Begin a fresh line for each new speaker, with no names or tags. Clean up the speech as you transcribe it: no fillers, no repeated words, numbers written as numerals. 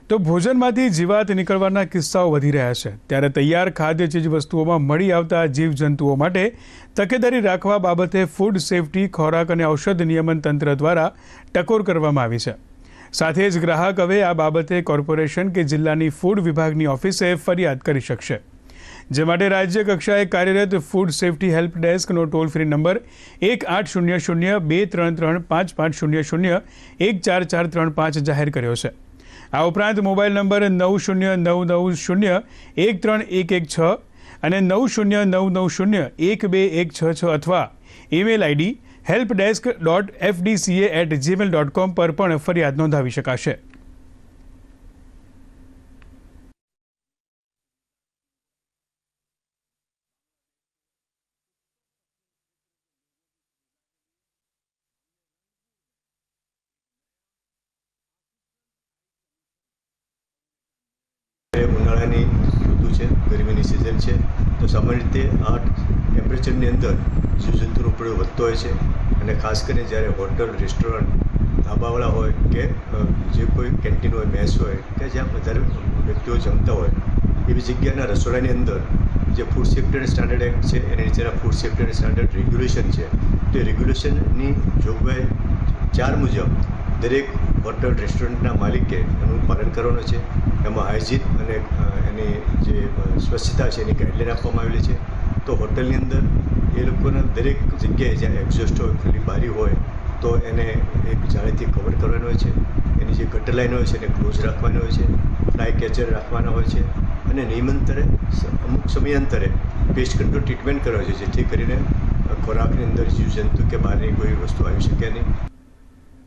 તો ભોજનમાંથી જીવાત નીકળવાના કિસ્સાઓ વધી રહ્યા છે, ત્યારે તૈયાર ખાદ્ય ચીજ વસ્તુઓમાં મળી આવતા જીવજંતુઓ માટે તકેદારી રાખવા બાબતે ફૂડ સેફટી, ખોરાક અને ઔષધ નિયમન તંત્ર દ્વારા ટકોર કરવામાં આવી છે। સાથે જ ગ્રાહક હવે આ બાબતે કોર્પોરેશન કે જિલ્લાની ફૂડ વિભાગની ઓફિસે ફરિયાદ કરી શકશે, જે માટે રાજ્ય કક્ષાએ કાર્યરત ફૂડ સેફટી હેલ્પ ડેસ્કનો ટોલ ફ્રી નંબર 1800-233-550014435 જાહેર કર્યો છે। આ ઉપરાંત મોબાઈલ નંબર 9099013116 અને 9099012166 અથવા ઈમેલ આઈડી helpdesk.fdca@gmail.com પર પણ ફરિયાદ નોંધાવી શકાશે।
ઉનાળાની ઋતુ છે, ગરમીની સિઝન છે, તો સામાન્ય રીતે આ ટેમ્પરેચરની અંદર જીવજંતુનો પ્રયોગ વધતો હોય છે અને ખાસ કરીને જ્યારે હોટલ, રેસ્ટોરન્ટ, ધાબાવાળા હોય કે જે કોઈ કેન્ટીન હોય, મેસ હોય કે જ્યાં વધારે વ્યક્તિઓ જમતા હોય એવી જગ્યાના રસોડાની અંદર જે ફૂડ સેફ્ટી અને સ્ટાન્ડર્ડ એક્ટ છે એની નીચેના ફૂડ સેફ્ટી અને સ્ટાન્ડર્ડ રેગ્યુલેશન છે, તો એ રેગ્યુલેશનની જોગવાઈ 4 મુજબ દરેક હોટલ, રેસ્ટોરન્ટના માલિકે એનું પાલન કરવાનું છે। એમાં હાઇજીન અને એની જે સ્વચ્છતા છે એની ગાઈડલાઈન આપવામાં આવેલી છે। તો હોટલની અંદર એ લોકોના દરેક જગ્યાએ જ્યાં એક્ઝોસ્ટ હોય, ખુલ્લી બારી હોય તો એને એક જાળીથી કવર કરવાનું હોય છે, એની જે ગટર લાઈન હોય છે એને ક્લોઝ રાખવાની હોય છે, ફ્લાય કેચર રાખવાના હોય છે અને નિયમંતરે અમુક સમયાંતરે પેસ્ટ કંટ્રોલ ટ્રીટમેન્ટ કરવાની છે, જેથી કરીને ખોરાકની અંદર જીવજંતુ કે બહારની કોઈ વસ્તુ આવી શકે નહીં।